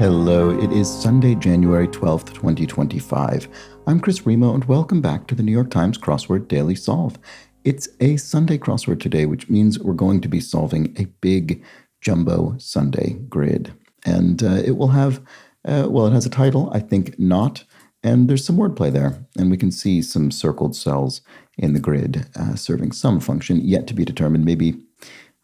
Hello, it is Sunday, January 12th, 2025. I'm Chris Remo, and welcome back to the New York Times Crossword Daily Solve. It's a Sunday crossword today, which means we're going to be solving a big jumbo Sunday grid. And it will have, it has a title, I think not, and there's some wordplay there. And we can see some circled cells in the grid serving some function yet to be determined. Maybe,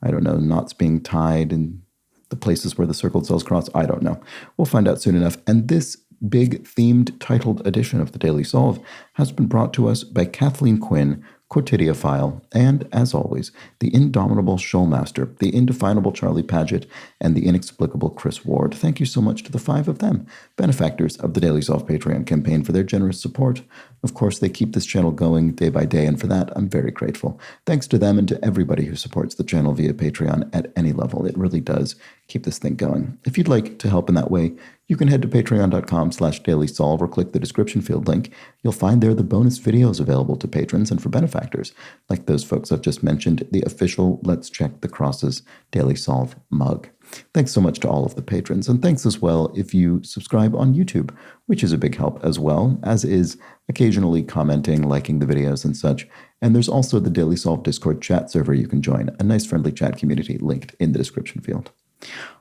I don't know, knots being tied and the places where the circled cells cross, I don't know. We'll find out soon enough. And this big themed titled edition of the Daily Solve has been brought to us by Kathleen Quinn, Quotidiophile, and, as always, the indomitable Shoalmaster, the indefinable Charlie Paget, and the inexplicable Chris Ward. Thank you so much to the five of them, benefactors of the Daily Solve Patreon campaign, for their generous support. Of course, they keep this channel going day by day, and for that, I'm very grateful. Thanks to them and to everybody who supports the channel via Patreon at any level. It really does keep this thing going. If you'd like to help in that way, you can head to patreon.com/dailysolve or click the description field link. You'll find there the bonus videos available to patrons and for benefactors, like those folks I've just mentioned, the official Let's Check the Crosses Daily Solve mug. Thanks so much to all of the patrons, and thanks as well if you subscribe on YouTube, which is a big help as well, as is occasionally commenting, liking the videos and such. And there's also the Daily Solve Discord chat server you can join, a nice friendly chat community linked in the description field.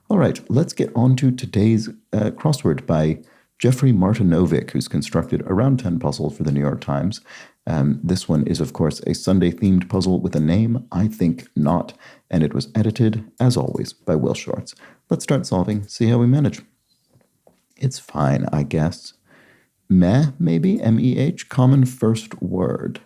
All right, let's get on to today's crossword by Jeffrey Martinovic, who's constructed a round 10 puzzle for the New York Times. This one is, of course, a Sunday-themed puzzle with a name, I think not, and it was edited, as always, by Will Shorts. Let's start solving, see how we manage. It's fine, I guess. Meh, maybe? M-E-H? Common first word.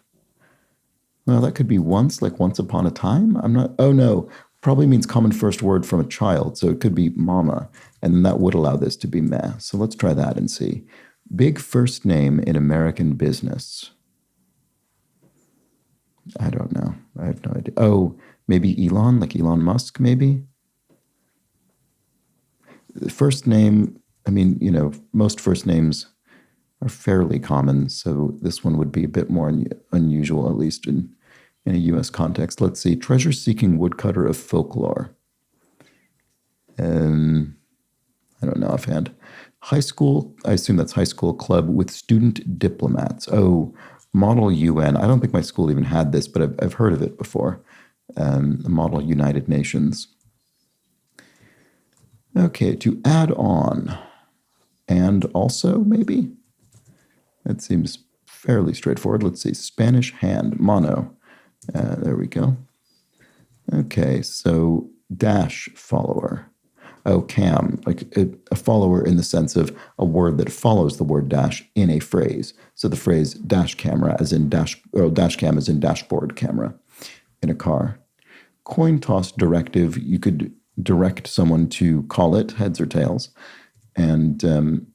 Well, that could be once, like once upon a time? I'm not... Oh, no. Probably means common first word from a child, so it could be mama, and then that would allow this to be meh. So let's try that and see. Big first name in American business. I don't know. I have no idea. Oh, maybe Elon, like Elon Musk, maybe? The first name, I mean, you know, most first names are fairly common, so this one would be a bit more unusual, at least in a U.S. context. Let's see. Treasure-seeking woodcutter of folklore. I don't know offhand. High school, I assume that's high school club with student diplomats. Oh, Model UN. I don't think my school even had this, but I've heard of it before. The Model United Nations. Okay, to add on. And also, maybe? That seems fairly straightforward. Let's see. Spanish hand. Mono. There we go. Okay, so dash follower. Oh, cam, like a follower in the sense of a word that follows the word dash in a phrase. So the phrase dash camera as in dash, or dash cam as in dashboard camera in a car. Coin toss directive, you could direct someone to call it heads or tails. And then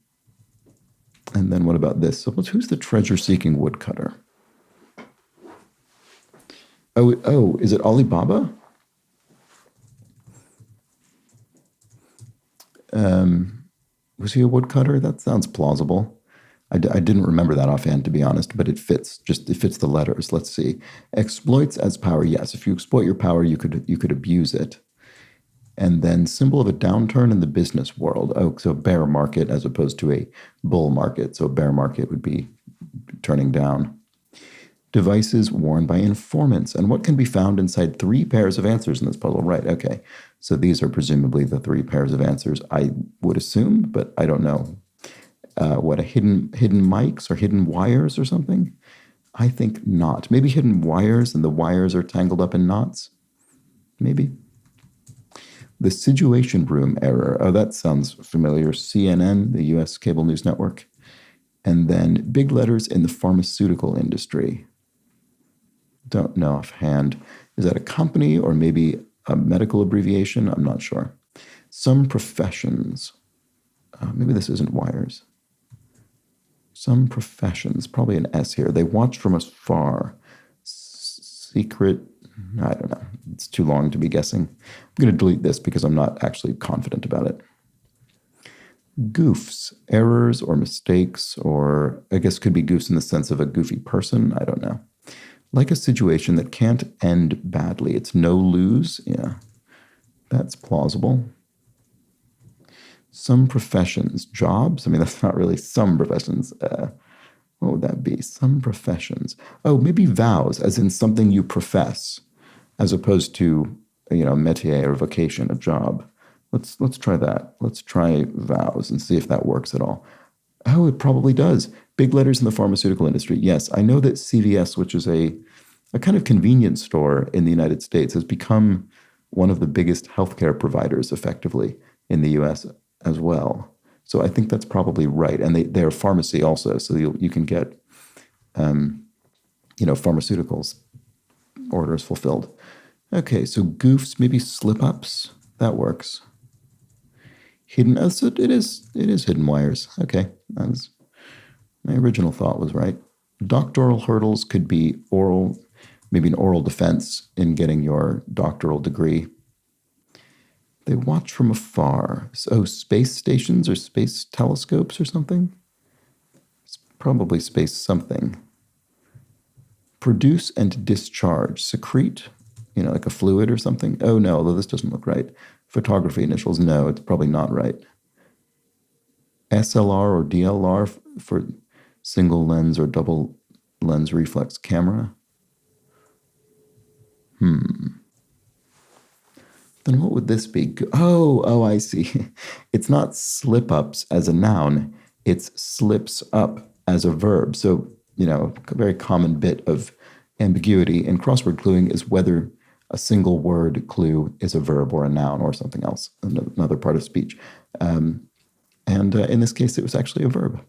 what about this? So who's the treasure-seeking woodcutter? Oh, is it Alibaba? Was he a woodcutter? That sounds plausible. I didn't remember that offhand, to be honest, but it fits. It fits the letters. Let's see. Exploits as power. Yes, if you exploit your power, you could abuse it. And then symbol of a downturn in the business world. Oh, so a bear market as opposed to a bull market. So a bear market would be turning down. Devices worn by informants, and what can be found inside 3 pairs of answers in this puzzle? Right, okay. So these are presumably the 3 pairs of answers, I would assume, but I don't know. What, a hidden mics or hidden wires or something? I think not. Maybe hidden wires, and the wires are tangled up in knots? Maybe. The Situation Room error. Oh, that sounds familiar. CNN, the U.S. cable news network. And then big letters in the pharmaceutical industry. Don't know offhand. Is that a company or maybe a medical abbreviation? I'm not sure. Some professions. Maybe this isn't wires. Some professions. Probably an S here. They watch from afar. Secret. I don't know. It's too long to be guessing. I'm going to delete this because I'm not actually confident about it. Goofs. Errors or mistakes, or I guess could be goofs in the sense of a goofy person. I don't know. Like a situation that can't end badly. It's no lose. Yeah, that's plausible. Some professions, jobs? I mean, that's not really some professions. What would that be? Some professions. Oh, maybe vows, as in something you profess, as opposed to, métier or vocation, a job. Let's try that. Let's try vows and see if that works at all. Oh, it probably does. Big letters in the pharmaceutical industry. Yes, I know that CVS, which is a kind of convenience store in the United States, has become one of the biggest healthcare providers effectively in the US as well. So I think that's probably right. And they're pharmacy also. So you can get, pharmaceuticals orders fulfilled. Okay, so goofs, maybe slip-ups. That works. Hidden, oh, so it is hidden wires. Okay, that's, my original thought was right. Doctoral hurdles could be oral, maybe an oral defense in getting your doctoral degree. They watch from afar. So space stations or space telescopes or something? It's probably space something. Produce and discharge. Secrete, like a fluid or something. Oh no, although this doesn't look right. Photography initials, no, it's probably not right. SLR or DLR for single lens or double lens reflex camera. Then what would this be? Oh, I see. It's not slip-ups as a noun. It's slips up as a verb. So, a very common bit of ambiguity in crossword cluing is whether a single word clue is a verb or a noun or something else, another part of speech. And in this case, it was actually a verb.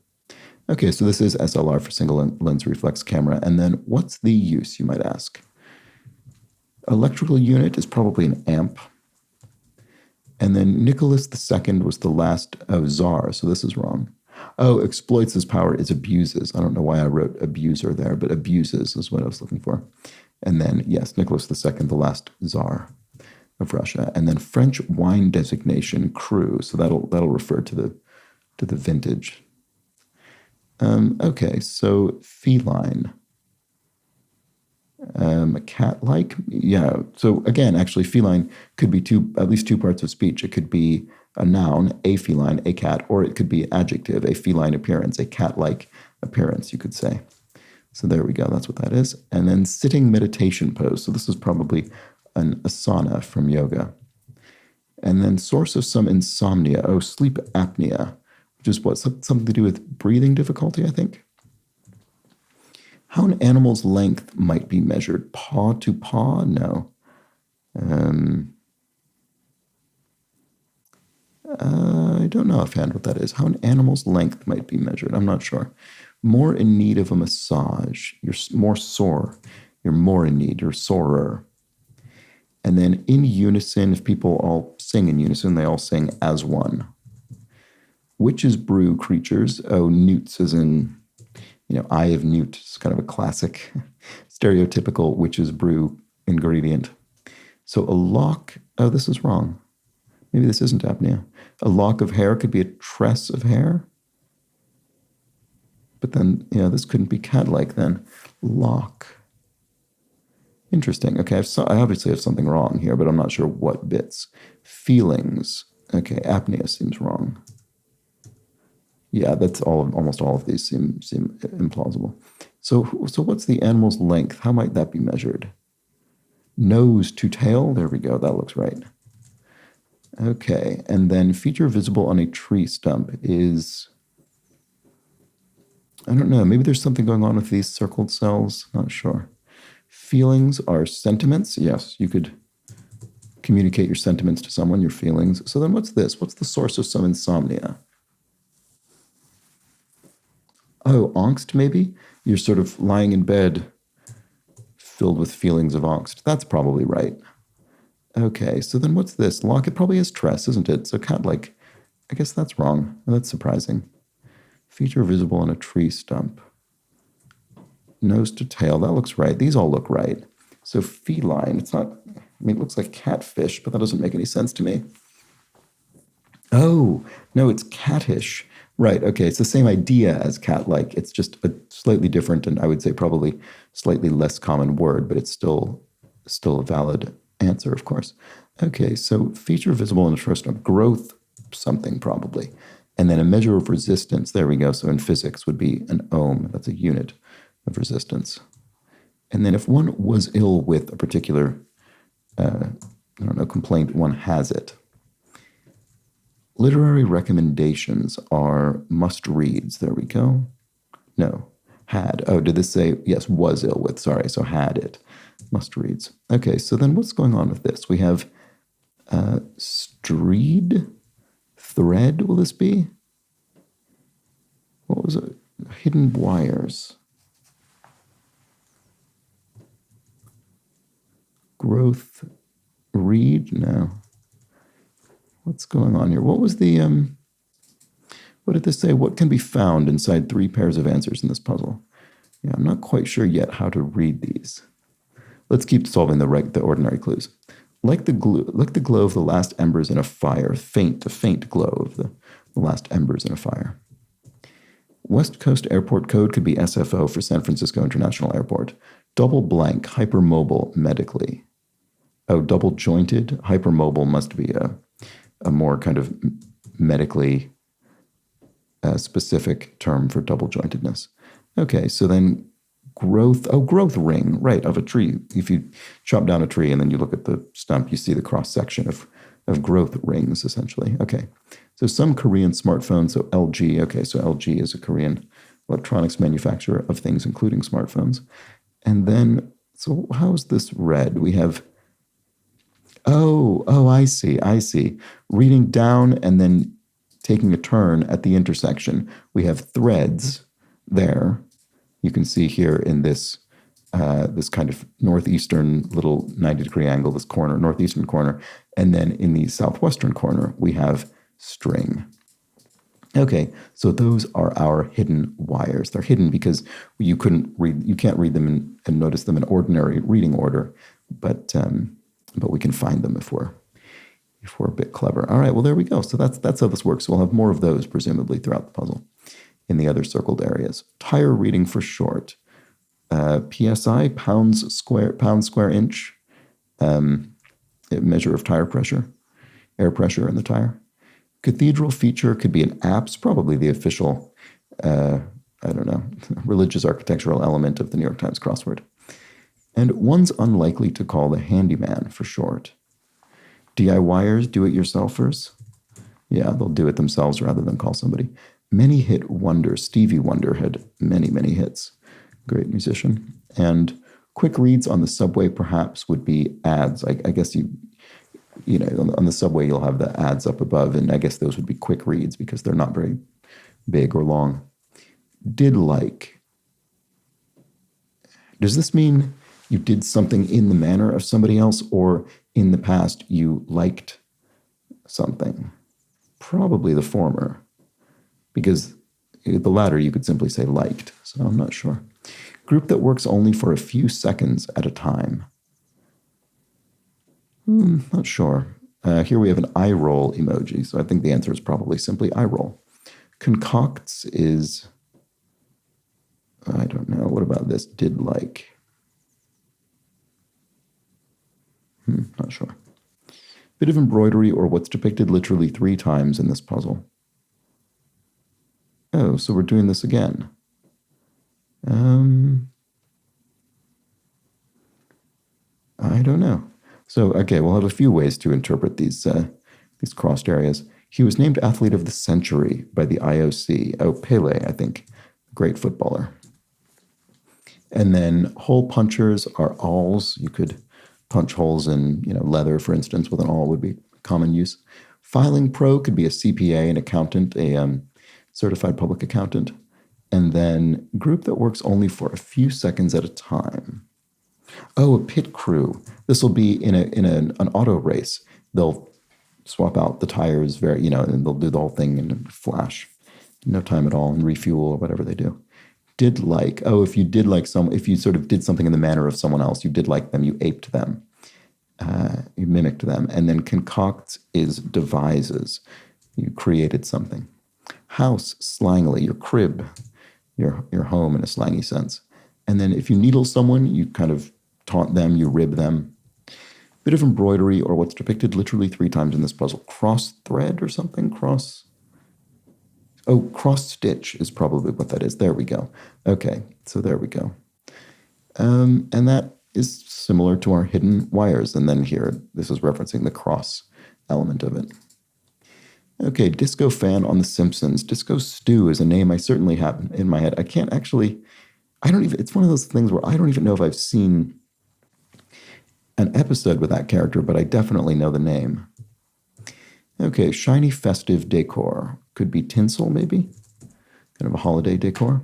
Okay, so this is SLR for single lens reflex camera. And then what's the use, you might ask? Electrical unit is probably an amp. And then Nicholas II was the last Tsar, so this is wrong. Oh, exploits his power is abuses. I don't know why I wrote abuser there, but abuses is what I was looking for. And then, yes, Nicholas II, the last Tsar of Russia. And then French wine designation, cru. So that'll refer to the vintage. Okay, so feline. Cat-like, yeah. So again, actually, feline could be at least two parts of speech. It could be a noun, a feline, a cat, or it could be adjective, a feline appearance, a cat-like appearance, you could say. So there we go. That's what that is. And then sitting meditation pose. So this is probably an asana from yoga. And then source of some insomnia. Oh, sleep apnea, which is what? Something to do with breathing difficulty, I think. How an animal's length might be measured. Paw to paw? No. I don't know offhand what that is. How an animal's length might be measured. I'm not sure. More in need of a massage. You're more sore. You're more in need. You're sorer. And then in unison, if people all sing in unison, they all sing as one. Witches brew creatures. Oh, newts as in, eye of newt. It's kind of a classic, stereotypical witches brew ingredient. So a lock. Oh, this is wrong. Maybe this isn't apnea. A lock of hair could be a tress of hair. But then, this couldn't be cat-like then. Lock. Interesting. Okay, I obviously have something wrong here, but I'm not sure what bits. Feelings. Okay, apnea seems wrong. Yeah, that's almost all of these seem implausible. So what's the animal's length? How might that be measured? Nose to tail. There we go. That looks right. Okay, and then feature visible on a tree stump is, I don't know, maybe there's something going on with these circled cells. Not sure. Feelings are sentiments. Yes, you could communicate your sentiments to someone, your feelings. So then what's this? What's the source of some insomnia? Oh, angst maybe? You're sort of lying in bed filled with feelings of angst. That's probably right. Okay, so then what's this? Lock, it probably is tress, isn't it? So cat-like, I guess that's wrong. That's surprising. Feature visible on a tree stump. Nose to tail, that looks right. These all look right. So feline, it's not, it looks like catfish, but that doesn't make any sense to me. Oh, no, it's cattish. Right, okay, it's the same idea as cat-like. It's just a slightly different and I would say probably slightly less common word, but it's still a valid answer, of course. Okay, so feature visible in a tree stump. Growth something probably. And then a measure of resistance, there we go. So in physics would be an ohm. That's a unit of resistance. And then if one was ill with a particular, complaint, one has it. Literary recommendations are must-reads. There we go. No, had. Oh, did this say, yes, was ill with. Sorry, so had it. Must-reads. Okay, so then what's going on with this? We have streed, thread, will this be? What was it? Hidden wires. Growth, read? No. What's going on here? What was the, what did this say? What can be found inside 3 pairs of answers in this puzzle? Yeah, I'm not quite sure yet how to read these. Let's keep solving the ordinary clues. Like the glow of the last embers in a fire, a faint glow of the last embers in a fire. West Coast Airport code could be SFO for San Francisco International Airport. Double blank, hypermobile medically. Oh, double jointed, hypermobile must be a more kind of medically specific term for double jointedness. Okay, so then growth ring, right, of a tree. If you chop down a tree and then you look at the stump, you see the cross section of growth rings, essentially. Okay, so some Korean smartphones, so LG, okay, so LG is a Korean electronics manufacturer of things, including smartphones. And then, so how's this read? We have, I see. Reading down and then taking a turn at the intersection. We have threads there. You can see here in this this kind of northeastern little 90-degree angle, this corner, northeastern corner, and then in the southwestern corner, we have string. Okay, so those are our hidden wires. They're hidden because you can't read them and notice them in ordinary reading order, but we can find them if we're a bit clever. All right, well, there we go. So that's how this works. We'll have more of those, presumably, throughout the puzzle in the other circled areas. Tire reading for short. PSI, pounds square inch, a measure of tire pressure, air pressure in the tire. Cathedral feature could be an apse, probably the official, religious architectural element of the New York Times crossword. And one's unlikely to call the handyman for short. DIYers, do-it-yourselfers. Yeah, they'll do it themselves rather than call somebody. Many hit wonder. Stevie Wonder had many, many hits. Great musician. And quick reads on the subway perhaps would be ads. I guess you know, on the subway you'll have the ads up above, and I guess those would be quick reads because they're not very big or long. Did like. Does this mean you did something in the manner of somebody else, or in the past you liked something? Probably the former, because the latter you could simply say liked, so I'm not sure. Group that works only for a few seconds at a time. Not sure. Here we have an eye roll emoji, so I think the answer is probably simply eye roll. Concocts is, I don't know, what about this? Did like. Not sure. Bit of embroidery or what's depicted literally 3 times in this puzzle. Oh, so we're doing this again. I don't know. So, okay, we'll have a few ways to interpret these crossed areas. He was named Athlete of the Century by the IOC. Oh, Pele, I think. Great footballer. And then hole punchers are awls. You could punch holes in, leather, for instance, with an awl would be common use. Filing pro could be a CPA, an accountant, a certified public accountant. And then group that works only for a few seconds at a time. Oh, a pit crew. This will be in an auto race. They'll swap out the tires and they'll do the whole thing in a flash. No time at all, and refuel or whatever they do. Did like. Oh, if you did like if you sort of did something in the manner of someone else, you did like them, you aped them. You mimicked them. And then concoct is devises. You created something. House, slangily, your crib, your home in a slangy sense. And then if you needle someone, you kind of taunt them, you rib them. Bit of embroidery, or what's depicted literally 3 times in this puzzle. Cross thread or something? Cross stitch is probably what that is. There we go. Okay, so there we go. And that is similar to our hidden wires. And then here, this is referencing the cross element of it. Okay, Disco Fan on The Simpsons. Disco Stew is a name I certainly have in my head. It's one of those things where I don't even know if I've seen an episode with that character, but I definitely know the name. Okay, shiny festive decor. Could be tinsel, maybe? Kind of a holiday decor.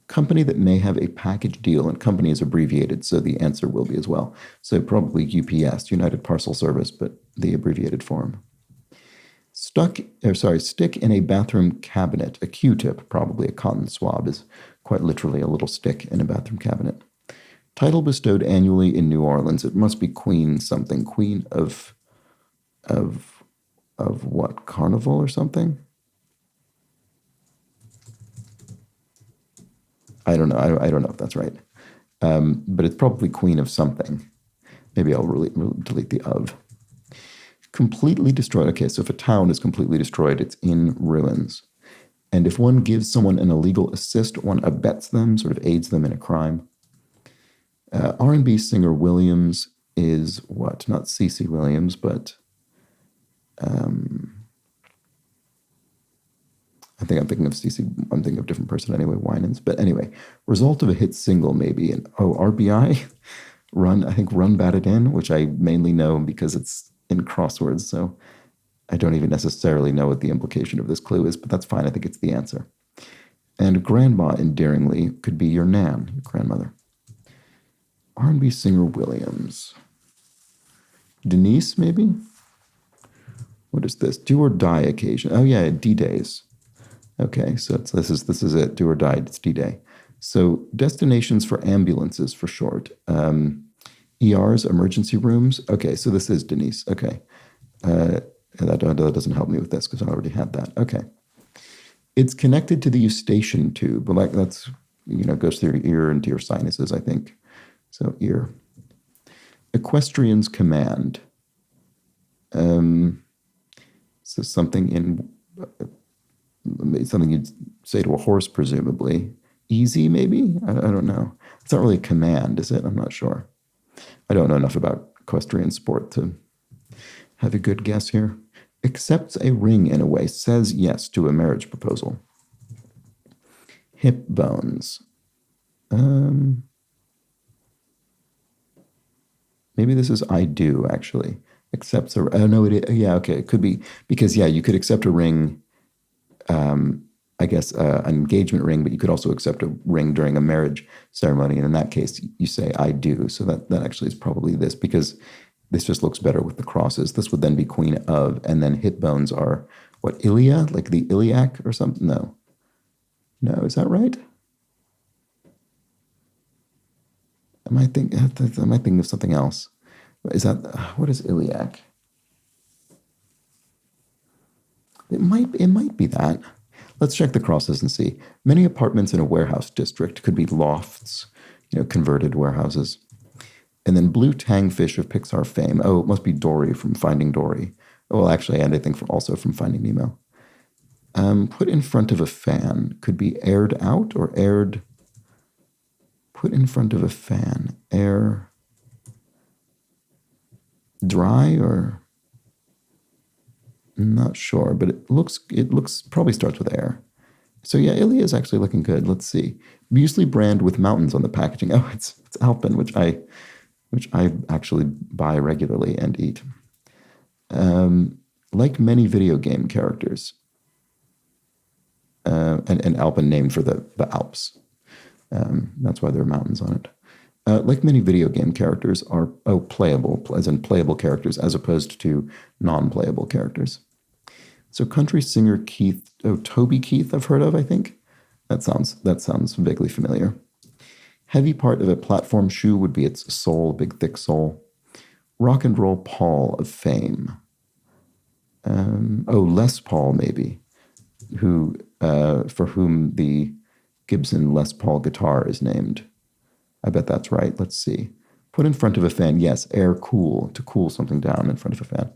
Company that may have a package deal, and company is abbreviated, so the answer will be as well. So probably UPS, United Parcel Service, but the abbreviated form. Stick in a bathroom cabinet. A Q-tip, probably a cotton swab, is quite literally a little stick in a bathroom cabinet. Title bestowed annually in New Orleans. It must be Queen something. Queen of what? Carnival or something? I don't know. I don't know if that's right. But it's probably Queen of something. Maybe I'll delete the of. Completely destroyed. Okay, so if a town is completely destroyed, it's in ruins. And if one gives someone an illegal assist, one abets them, sort of aids them in a crime. R&B singer Williams is what? Not Cece Williams, but I think I'm thinking of Cece. I'm thinking of a different person anyway, Winans. But anyway, result of a hit single maybe. And RBI, Run Batted In, which I mainly know because it's in crosswords, so I don't even necessarily know what the implication of this clue is, but that's fine. I think it's the answer. And grandma, endearingly, could be your nan, your grandmother. R&B singer Williams. Denise, maybe? What is this? Do or die occasion. Oh yeah, D-Days. Okay, so this is it. Do or die. It's D-Day. So destinations for ambulances, for short. ERs, emergency rooms. Okay, so this is Denise. Okay. That doesn't help me with this because I already had that. Okay. It's connected to the eustachian tube. Like that's, goes through your ear into your sinuses, I think. So ear. Equestrian's command. So something you'd say to a horse, presumably. Easy, maybe? I don't know. It's not really a command, is it? I'm not sure. I don't know enough about equestrian sport to have a good guess here. Accepts a ring in a way, says yes to a marriage proposal. Hip bones. Maybe this is I do, actually. Accepts a... Oh, no, yeah, okay. It could be... Because, yeah, you could accept a ring... I guess an engagement ring, but you could also accept a ring during a marriage ceremony. And in that case, you say, I do. So that actually is probably this, because this just looks better with the crosses. This would then be queen of, and then hip bones are, what, ilia? Like the iliac or something? No, is that right? Am I thinking of something else? Is that, what is iliac? It might be that. Let's check the crosses and see. Many apartments in a warehouse district could be lofts, converted warehouses. And then blue tangfish of Pixar fame. Oh, it must be Dory from Finding Dory. Oh, well, actually, and I think also from Finding Nemo. Put in front of a fan could be aired out or aired. Put in front of a fan. Air. Dry or... Not sure, but it looks probably starts with air. So yeah, Ilia is actually looking good. Let's see. Muesli brand with mountains on the packaging. Oh, it's Alpen, which I actually buy regularly and eat. Like many video game characters. And Alpen named for the Alps. That's why there are mountains on it. Like many video game characters are playable, as in playable characters, as opposed to non-playable characters. So country singer Toby Keith I've heard of, I think. That sounds vaguely familiar. Heavy part of a platform shoe would be its sole, big thick sole. Rock and roll Paul of fame. Les Paul maybe, for whom the Gibson Les Paul guitar is named. I bet that's right. Let's see. Put in front of a fan, yes. Air cool, to cool something down in front of a fan.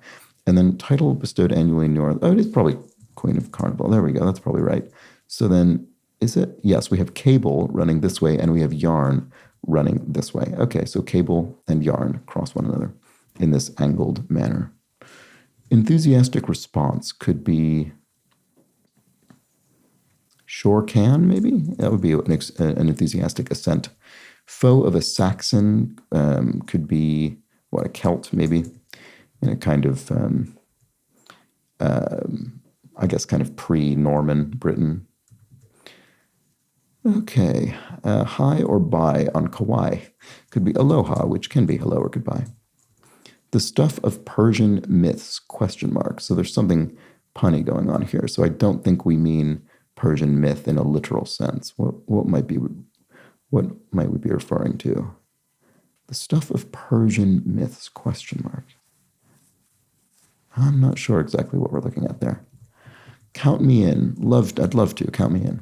And then title bestowed annually in New Orleans. Oh, it is probably Queen of Carnival. There we go. That's probably right. So then, is it? Yes, we have cable running this way, and we have yarn running this way. Okay, so cable and yarn cross one another in this angled manner. Enthusiastic response could be shore can, maybe? That would be an enthusiastic assent. Foe of a Saxon could be, a Celt, maybe, in a kind of, I guess, kind of pre-Norman Britain. Okay, hi or bye on Kauai could be aloha, which can be hello or goodbye. The stuff of Persian myths, ? So there's something punny going on here. So I don't think we mean Persian myth in a literal sense. What might we be referring to? The stuff of Persian myths, ? I'm not sure exactly what we're looking at there. Count me in. I'd love to. Count me in.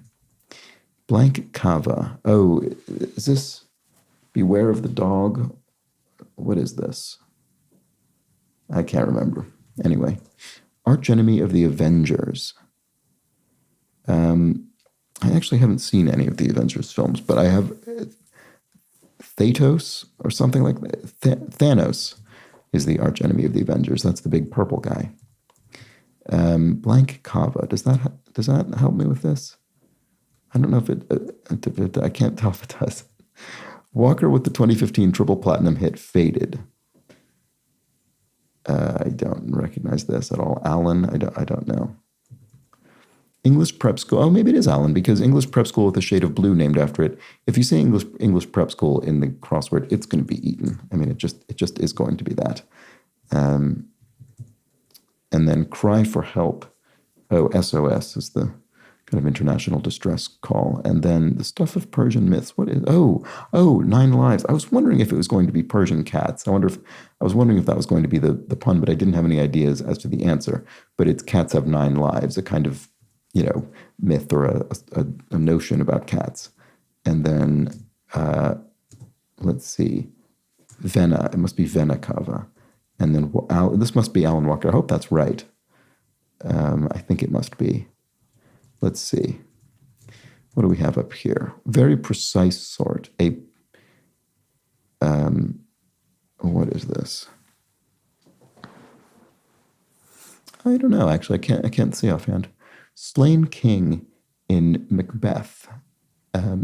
Blank kava. Oh, is this beware of the dog? What is this? I can't remember. Anyway, archenemy of the Avengers. I actually haven't seen any of the Avengers films, but I have Thanos or something like that. Thanos is the archenemy of the Avengers. That's the big purple guy. Blank kava. Does that help me with this? I don't know if it I can't tell if it does. Walker with the 2015 triple platinum hit Faded. I don't recognize this at all. Alan, I don't know. English prep school. Oh, maybe it is Alan, because English prep school with a shade of blue named after it. If you say English prep school in the crossword, it's going to be Eton. I mean, it just is going to be that. And then cry for help. Oh, SOS is the kind of international distress call. And then the stuff of Persian myths. What is? Oh, 9 lives. I was wondering if it was going to be Persian cats. I was wondering if that was going to be the pun, but I didn't have any ideas as to the answer. But it's cats have 9 lives, a kind of, myth or a notion about cats. And then, let's see, Vena. It must be Vena Kava. And then this must be Alan Walker. I hope that's right. I think it must be. Let's see. What do we have up here? Very precise sort. What is this? I don't know. Actually, I can't see offhand. Slain king in Macbeth. How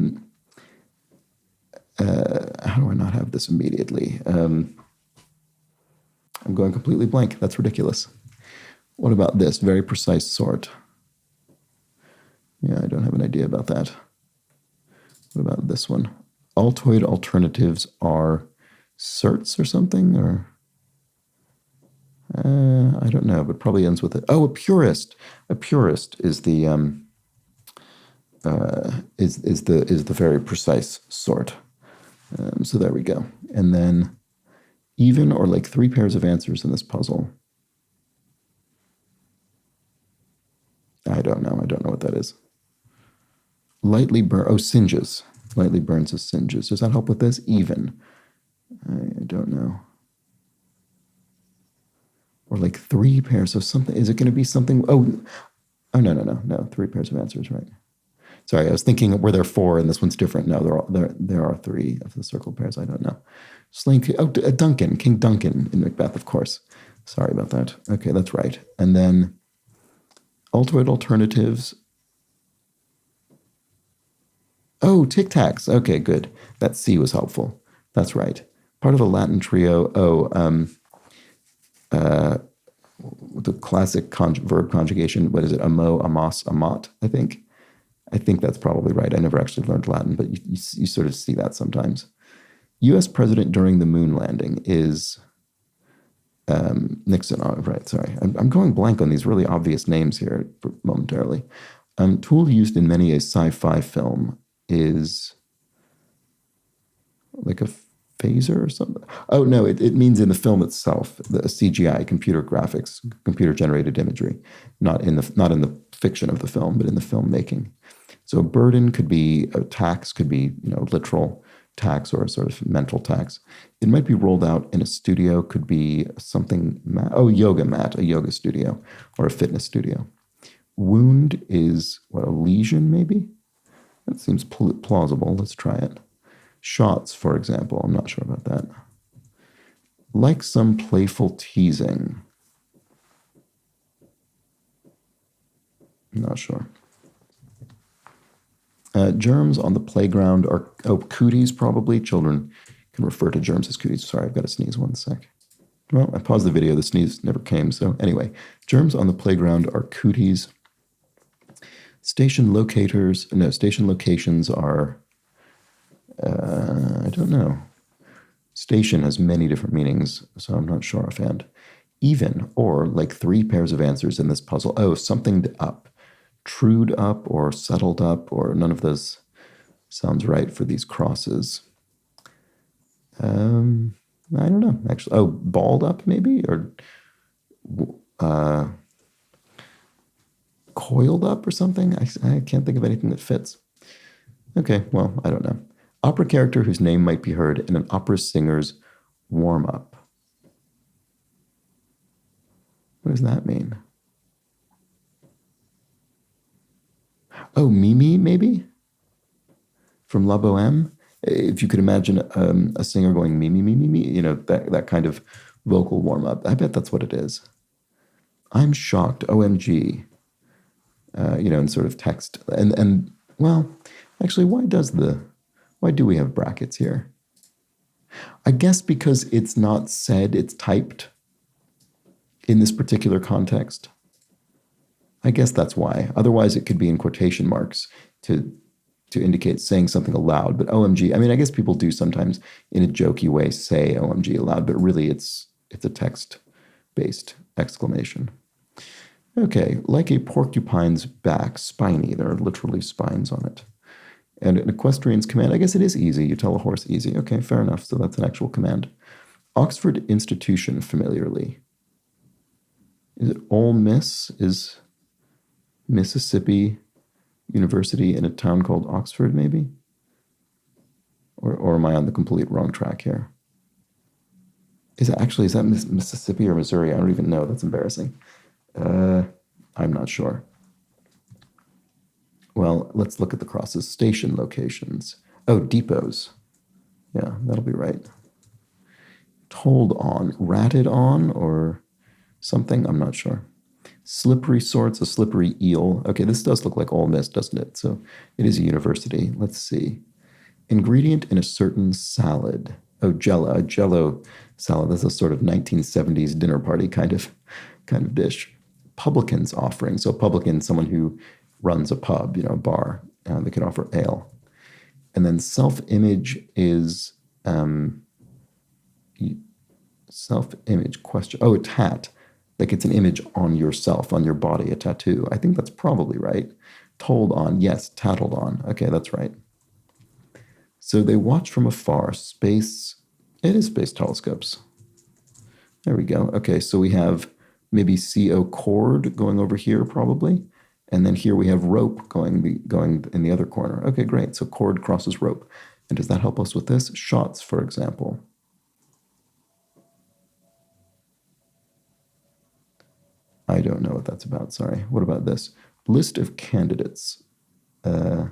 do I not have this immediately? I'm going completely blank. That's ridiculous. What about this? Very precise sort. Yeah, I don't have an idea about that. What about this one? Altoid alternatives are certs or something, or I don't know, but probably ends with it. Oh, a purist. A purist is the is the very precise sort. So there we go. And then even or like 3 pairs of answers in this puzzle. I don't know. I don't know what that is. Lightly burn. Oh, singes. Lightly burns as singes. Does that help with this? Even. I don't know. Or like 3 pairs of something. Is it going to be something? Oh, no. 3 pairs of answers, right? Sorry, I was thinking, were there 4 and this one's different? No, there are 3 of the circled pairs. I don't know. Duncan, King Duncan in Macbeth, of course. Sorry about that. Okay, that's right. And then altoid alternatives. Oh, Tic Tacs. Okay, good. That C was helpful. That's right. Part of a Latin trio. The classic verb conjugation. What is it? Amo, amos, amat, I think. I think that's probably right. I never actually learned Latin, but you sort of see that sometimes. U.S. president during the moon landing is Nixon. Oh, right, sorry. I'm going blank on these really obvious names here momentarily. Tool used in many a sci-fi film is like a phaser or something. Oh, no, it means in the film itself, the CGI, computer graphics, computer-generated imagery, not in the fiction of the film, but in the filmmaking. So a burden could be, a tax could be, literal. tax or a sort of mental tax. It might be rolled out in a studio, could be something, yoga mat, a yoga studio, or a fitness studio. Wound is, what, a lesion maybe? That seems plausible. Let's try it. Shots, for example. I'm not sure about that. Like some playful teasing. I'm not sure. Germs on the playground are, cooties probably. Children can refer to germs as cooties. Sorry, I've got to sneeze one sec. Well, I paused the video. The sneeze never came. So anyway, germs on the playground are cooties. Station locations are, I don't know. Station has many different meanings, so I'm not sure offhand. Even, or like three pairs of answers in this puzzle. Oh, something up. Trued up or settled up, or none of those sounds right for these crosses. I don't know, actually. Oh, balled up maybe? Or coiled up or something? I can't think of anything that fits. Okay, well, I don't know. Opera character whose name might be heard in an opera singer's warm-up. What does that mean? Oh, Mimi, maybe? From La Boheme? If you could imagine a singer going Mimi, Mimi, Mimi, that kind of vocal warm-up. I bet that's what it is. I'm shocked, OMG. In sort of text. And well, actually, why do we have brackets here? I guess because it's not said, it's typed in this particular context. I guess that's why. Otherwise, it could be in quotation marks to indicate saying something aloud. But OMG, I mean, I guess people do sometimes in a jokey way say OMG aloud, but really it's a text-based exclamation. Okay, like a porcupine's back, spiny. There are literally spines on it. And an equestrian's command, I guess it is easy. You tell a horse easy. Okay, fair enough. So that's an actual command. Oxford institution, familiarly. Is it Ole Miss? Is Mississippi University in a town called Oxford, maybe? Or am I on the complete wrong track here? Is that Mississippi or Missouri? I don't even know. That's embarrassing. I'm not sure. Well, let's look at the crosses. Station locations. Oh, depots. Yeah, that'll be right. Told on. Ratted on or something? I'm not sure. Slippery sorts, a slippery eel. Okay, this does look like Ole Miss, doesn't it? So it is a university. Let's see. Ingredient in a certain salad. Oh, Jello. A Jello salad. That's a sort of 1970s dinner party kind of dish. Publican's offering. So publican, someone who runs a pub, a bar. They can offer ale. And then self-image is self-image question. Oh, a tat. Like it's an image on yourself, on your body, a tattoo. I think that's probably right. Told on, yes, tattled on. Okay, that's right. So they watch from afar. It is space telescopes. There we go. Okay, so we have maybe CO cord going over here probably. And then here we have rope going in the other corner. Okay, great. So cord crosses rope. And does that help us with this? Shots, for example. I don't know what that's about, sorry. What about this? List of candidates. A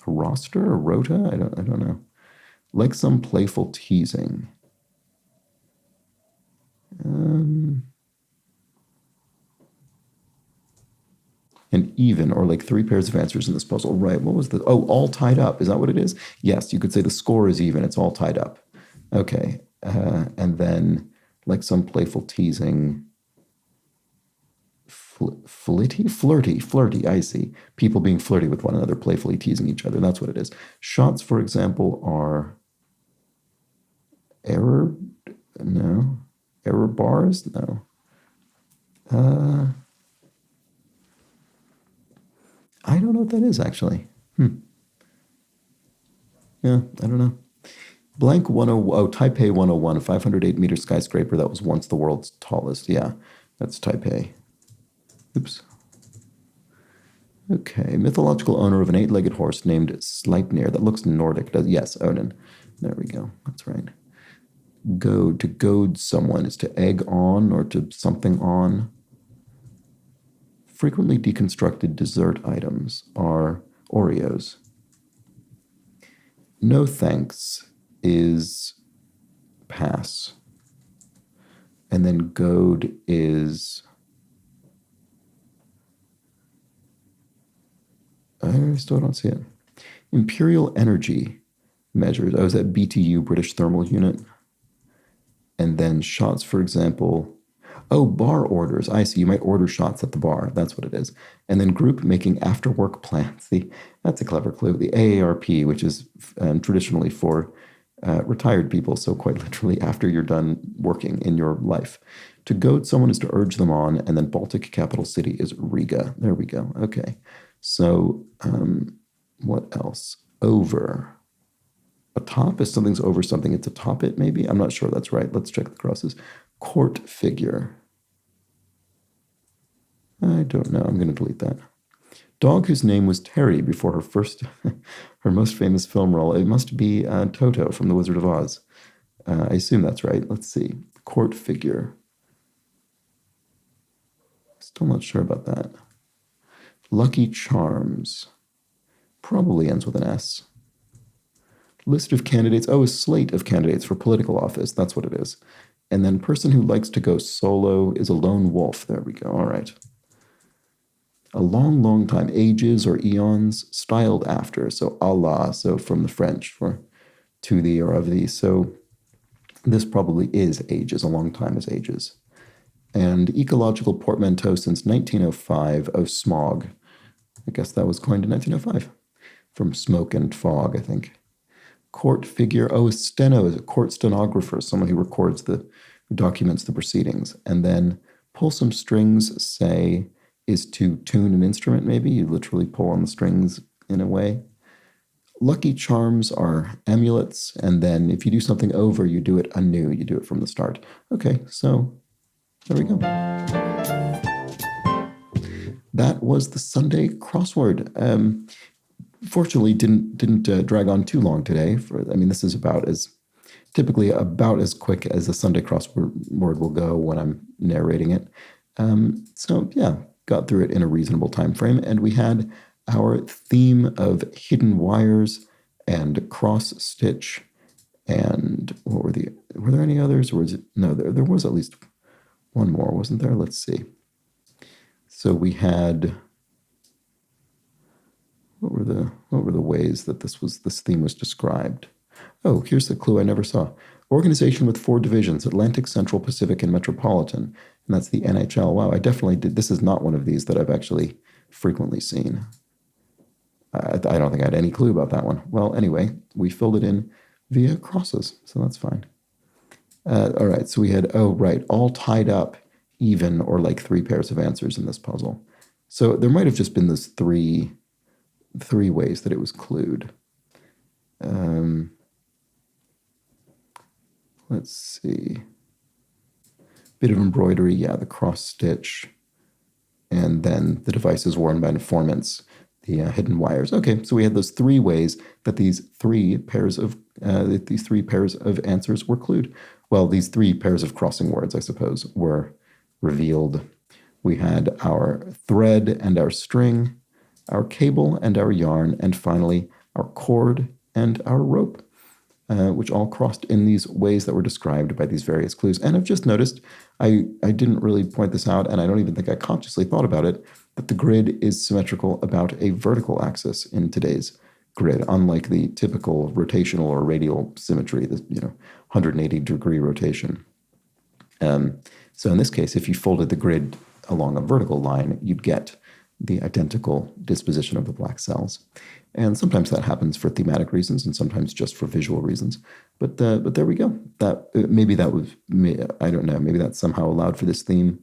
roster, a rota? I don't know. Like some playful teasing. And even, or like three pairs of answers in this puzzle. Right, what was the, all tied up. Is that what it is? Yes, you could say the score is even. It's all tied up. Okay, and then like some playful teasing. Flirty, I see. People being flirty with one another, playfully teasing each other. That's what it is. Shots, for example, are error bars? No. I don't know what that is, actually. Yeah, I don't know. Blank Taipei 101, a 508-meter skyscraper that was once the world's tallest. Yeah, that's Taipei. Oops. Okay, mythological owner of an eight-legged horse named Sleipnir. That looks Nordic. Yes, Odin. There we go. That's right. Goad. To goad someone is to egg on or to something on. Frequently deconstructed dessert items are Oreos. No thanks is pass. And then goad is... I still don't see it. Imperial energy measures. Oh, is that BTU, British Thermal Unit? And then shots, for example. Oh, bar orders. I see. You might order shots at the bar. That's what it is. And then group making after-work plans. See, that's a clever clue. The AARP, which is traditionally for retired people, so quite literally after you're done working in your life. To goad someone is to urge them on, and then Baltic capital city is Riga. There we go. Okay. So what else? Over. A top, if something's over something, it's a top it, maybe? I'm not sure that's right. Let's check the crosses. Court figure. I don't know. I'm going to delete that. Dog whose name was Terry before her most famous film role. It must be Toto from The Wizard of Oz. I assume that's right. Let's see. Court figure. Still not sure about that. Lucky Charms. Probably ends with an S. List of candidates. Oh, a slate of candidates for political office. That's what it is. And then person who likes to go solo is a lone wolf. There we go. All right. A long, long time. Ages or eons styled after. So Allah. So from the French for to thee or of thee. So this probably is ages. A long time is ages. And ecological portmanteau since 1905 of smog. I guess that was coined in 1905. From smoke and fog, I think. Court figure. Oh, a steno is a court stenographer, someone who records who documents the proceedings. And then pull some strings, say, is to tune an instrument, maybe. You literally pull on the strings in a way. Lucky charms are amulets. And then if you do something over, you do it anew. You do it from the start. Okay, so there we go. That was the Sunday crossword. Fortunately, didn't drag on too long today. This is typically about as quick as a Sunday crossword will go when I'm narrating it. So yeah, got through it in a reasonable time frame, and we had our theme of hidden wires and cross stitch. And what were there any others? Or was it no? There was at least one more, wasn't there? Let's see. So we had. What were the ways that this theme was described? Oh, here's the clue I never saw. Organization with 4 divisions: Atlantic, Central, Pacific, and Metropolitan. And that's the NHL. Wow, I definitely did. This is not one of these that I've actually frequently seen. I don't think I had any clue about that one. Well, anyway, we filled it in via crosses, so that's fine. All right, so we had, all tied up even or like 3 pairs of answers in this puzzle. So there might have just been those three ways that it was clued. Let's see. Bit of embroidery, yeah, the cross stitch. And then the devices worn by informants, the hidden wires. Okay, so we had those 3 ways that these 3 pairs of answers were clued. Well, these 3 pairs of crossing words, I suppose, were revealed. We had our thread and our string, our cable and our yarn, and finally our cord and our rope, which all crossed in these ways that were described by these various clues. And I've just noticed, I didn't really point this out, and I don't even think I consciously thought about it, that the grid is symmetrical about a vertical axis in today's grid, unlike the typical rotational or radial symmetry, the 180-degree rotation. So in this case, if you folded the grid along a vertical line, you'd get the identical disposition of the black cells. And sometimes that happens for thematic reasons and sometimes just for visual reasons. But there we go. Maybe that somehow allowed for this theme.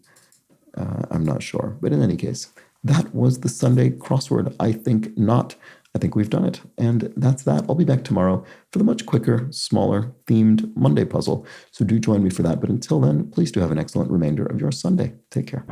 I'm not sure. But in any case, that was the Sunday crossword. I think not. I think we've done it. And that's that. I'll be back tomorrow for the much quicker, smaller, themed Monday puzzle. So do join me for that. But until then, please do have an excellent remainder of your Sunday. Take care.